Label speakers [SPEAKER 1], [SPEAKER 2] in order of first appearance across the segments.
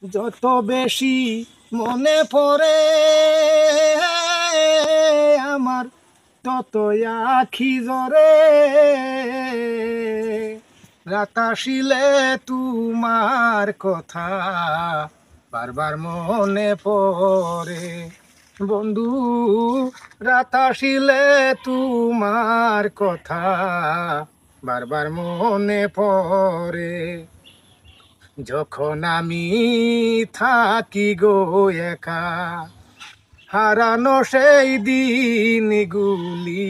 [SPEAKER 1] যত বেশি মনে পড়ে আমার, তত আখি জরে। রাত আসিলে তোমার কথা বারবার মনে পড়ে বন্ধু। রাত আসিলে তোমার কথা বারবার মনে পড়ে। যখন আমি থাকি গো একা, হারানো সেই দিনগুলি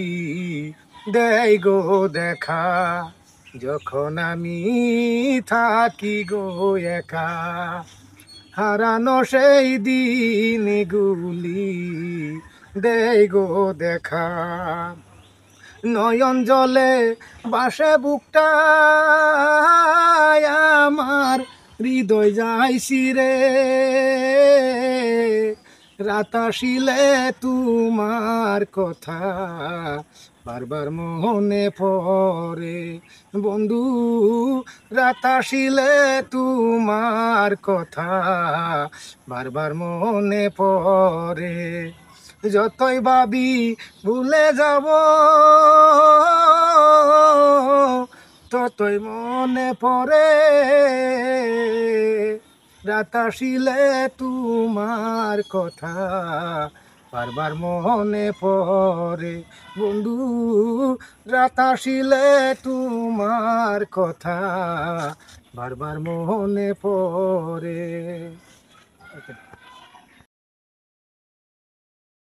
[SPEAKER 1] দেয় গো দেখা। যখন আমি থাকি গো একা, হারানো সেই দিনগুলি দেয় গো দেখা। নয়ন জলে বাসে বুকটা আমার, হৃদয় যাইছি রে। রাত আসিলে তোমার কথা বারবার মনে পড়ে বন্ধু। রাত আসিলে তোমার কথা বারবার মনে পড়ে। যতই ভাবি ভুলে যাব, ততই মনে পড়ে। রাত আসিলে তোমার কথা বারবার মনে পড়ে বন্ধু। রাত আসিলে তোমার কথা বারবার মনে পড়ে।